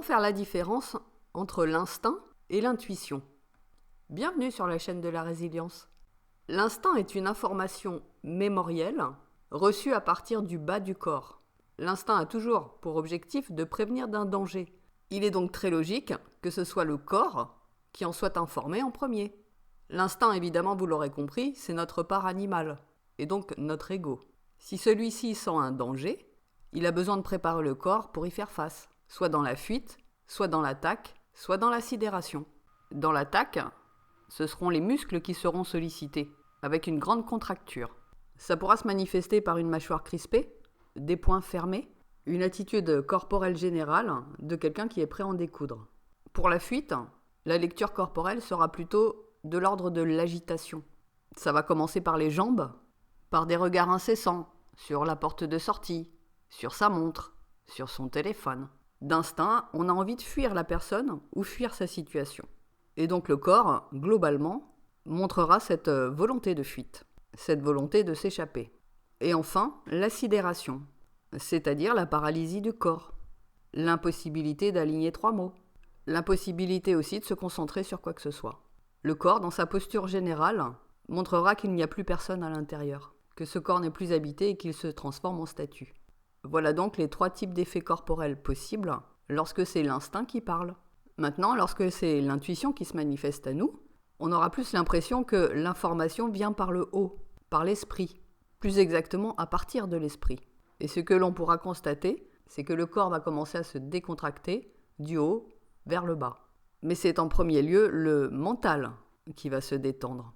faire la différence entre l'instinct et l'intuition. Bienvenue sur la chaîne de la résilience. L'instinct est une information mémorielle reçue à partir du bas du corps. L'instinct a toujours pour objectif de prévenir d'un danger. Il est donc très logique que ce soit le corps qui en soit informé en premier. L'instinct, évidemment, vous l'aurez compris, c'est notre part animale, et donc notre ego. Si celui-ci sent un danger, il a besoin de préparer le corps pour y faire face, soit dans la fuite, soit dans l'attaque, soit dans la sidération. Dans l'attaque, ce seront les muscles qui seront sollicités, avec une grande contracture. Ça pourra se manifester par une mâchoire crispée, des poings fermés, une attitude corporelle générale de quelqu'un qui est prêt à en découdre. Pour la fuite, la lecture corporelle sera plutôt de l'ordre de l'agitation. Ça va commencer par les jambes, par des regards incessants sur la porte de sortie, sur sa montre, sur son téléphone. D'instinct, on a envie de fuir la personne ou fuir sa situation. Et donc le corps, globalement, montrera cette volonté de fuite, cette volonté de s'échapper. Et enfin, la sidération, c'est-à-dire la paralysie du corps, l'impossibilité d'aligner 3 mots, l'impossibilité aussi de se concentrer sur quoi que ce soit. Le corps, dans sa posture générale, montrera qu'il n'y a plus personne à l'intérieur, que ce corps n'est plus habité et qu'il se transforme en statue. Voilà donc les 3 types d'effets corporels possibles lorsque c'est l'instinct qui parle. Maintenant, lorsque c'est l'intuition qui se manifeste à nous, on aura plus l'impression que l'information vient par le haut, par l'esprit, plus exactement à partir de l'esprit. Et ce que l'on pourra constater, c'est que le corps va commencer à se décontracter du haut vers le bas. Mais c'est en premier lieu le mental qui va se détendre,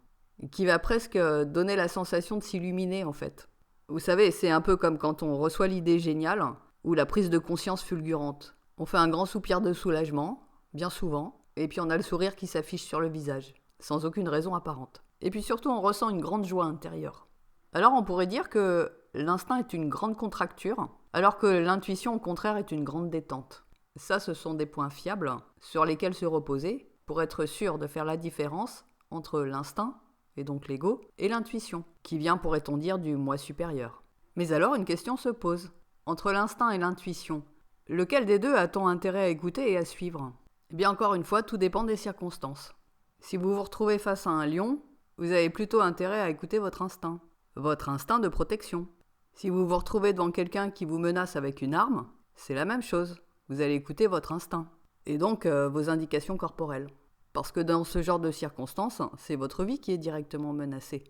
qui va presque donner la sensation de s'illuminer en fait. Vous savez, c'est un peu comme quand on reçoit l'idée géniale ou la prise de conscience fulgurante. On fait un grand soupir de soulagement, bien souvent, et puis on a le sourire qui s'affiche sur le visage, sans aucune raison apparente. Et puis surtout, on ressent une grande joie intérieure. Alors on pourrait dire que l'instinct est une grande contracture, alors que l'intuition, au contraire, est une grande détente. Ça, ce sont des points fiables sur lesquels se reposer pour être sûr de faire la différence entre l'instinct, et donc l'ego, et l'intuition, qui vient, pourrait-on dire, du moi supérieur. Mais alors, une question se pose. Entre l'instinct et l'intuition, lequel des deux a-t-on intérêt à écouter et à suivre ? Eh bien, encore une fois, tout dépend des circonstances. Si vous vous retrouvez face à un lion, vous avez plutôt intérêt à écouter votre instinct de protection. Si vous vous retrouvez devant quelqu'un qui vous menace avec une arme, c'est la même chose. Vous allez écouter votre instinct, et donc vos indications corporelles. Parce que dans ce genre de circonstances, c'est votre vie qui est directement menacée.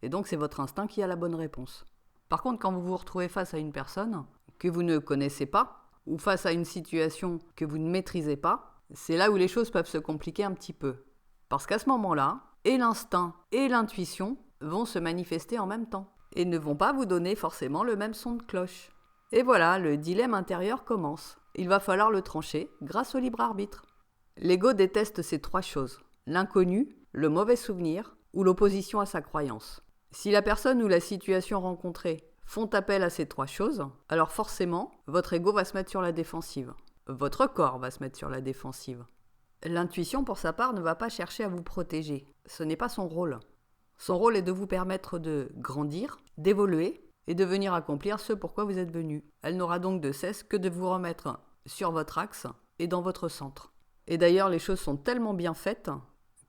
Et donc c'est votre instinct qui a la bonne réponse. Par contre, quand vous vous retrouvez face à une personne que vous ne connaissez pas, ou face à une situation que vous ne maîtrisez pas, c'est là où les choses peuvent se compliquer un petit peu. Parce qu'à ce moment-là, et l'instinct et l'intuition vont se manifester en même temps, et ne vont pas vous donner forcément le même son de cloche. Et voilà, le dilemme intérieur commence. Il va falloir le trancher grâce au libre arbitre. L'ego déteste ces 3 choses, l'inconnu, le mauvais souvenir ou l'opposition à sa croyance. Si la personne ou la situation rencontrée font appel à ces 3 choses, alors forcément, votre ego va se mettre sur la défensive. Votre corps va se mettre sur la défensive. L'intuition, pour sa part, ne va pas chercher à vous protéger. Ce n'est pas son rôle. Son rôle est de vous permettre de grandir, d'évoluer et de venir accomplir ce pourquoi vous êtes venu. Elle n'aura donc de cesse que de vous remettre sur votre axe et dans votre centre. Et d'ailleurs, les choses sont tellement bien faites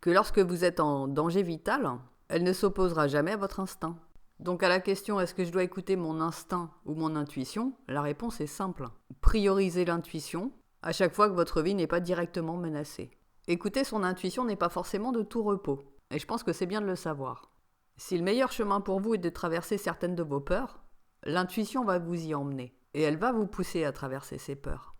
que lorsque vous êtes en danger vital, elle ne s'opposera jamais à votre instinct. Donc à la question « est-ce que je dois écouter mon instinct ou mon intuition ?», la réponse est simple. Priorisez l'intuition à chaque fois que votre vie n'est pas directement menacée. Écouter son intuition n'est pas forcément de tout repos, et je pense que c'est bien de le savoir. Si le meilleur chemin pour vous est de traverser certaines de vos peurs, l'intuition va vous y emmener, et elle va vous pousser à traverser ces peurs.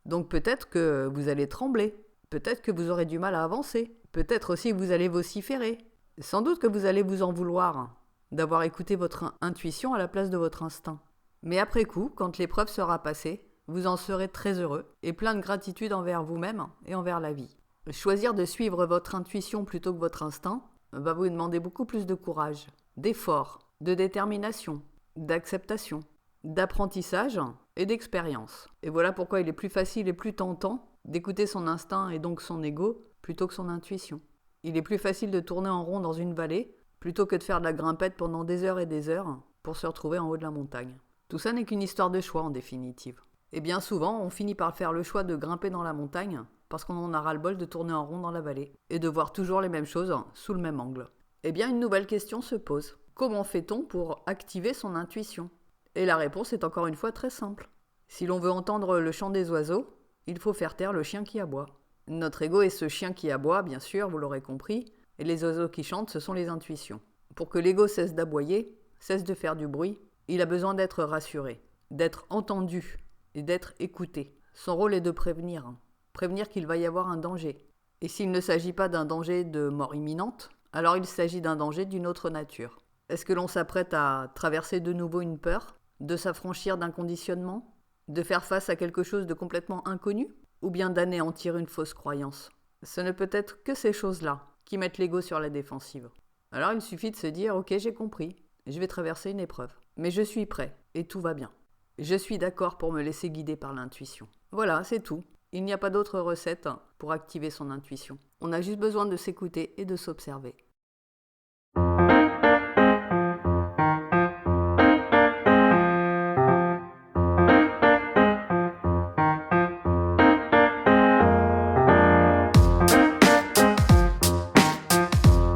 Donc peut-être que vous allez trembler, peut-être que vous aurez du mal à avancer, peut-être aussi que vous allez vociférer. Sans doute que vous allez vous en vouloir d'avoir écouté votre intuition à la place de votre instinct. Mais après coup, quand l'épreuve sera passée, vous en serez très heureux et plein de gratitude envers vous-même et envers la vie. Choisir de suivre votre intuition plutôt que votre instinct va vous demander beaucoup plus de courage, d'effort, de détermination, d'acceptation, d'apprentissage et d'expérience. Et voilà pourquoi il est plus facile et plus tentant d'écouter son instinct et donc son ego plutôt que son intuition. Il est plus facile de tourner en rond dans une vallée plutôt que de faire de la grimpette pendant des heures et des heures pour se retrouver en haut de la montagne. Tout ça n'est qu'une histoire de choix en définitive. Et bien souvent, on finit par faire le choix de grimper dans la montagne parce qu'on en a ras-le-bol de tourner en rond dans la vallée et de voir toujours les mêmes choses sous le même angle. Eh bien, une nouvelle question se pose. Comment fait-on pour activer son intuition ? Et la réponse est encore une fois très simple. Si l'on veut entendre le chant des oiseaux, il faut faire taire le chien qui aboie. Notre ego est ce chien qui aboie, bien sûr, vous l'aurez compris, et les oiseaux qui chantent, ce sont les intuitions. Pour que l'ego cesse d'aboyer, cesse de faire du bruit, il a besoin d'être rassuré, d'être entendu et d'être écouté. Son rôle est de prévenir, prévenir qu'il va y avoir un danger. Et s'il ne s'agit pas d'un danger de mort imminente, alors il s'agit d'un danger d'une autre nature. Est-ce que l'on s'apprête à traverser de nouveau une peur, de s'affranchir d'un conditionnement, de faire face à quelque chose de complètement inconnu, ou bien d'anéantir une fausse croyance ? Ce ne peut être que ces choses-là qui mettent l'ego sur la défensive. Alors il suffit de se dire « Ok, j'ai compris, je vais traverser une épreuve, mais je suis prêt et tout va bien. Je suis d'accord pour me laisser guider par l'intuition. » Voilà, c'est tout. Il n'y a pas d'autre recette pour activer son intuition. On a juste besoin de s'écouter et de s'observer.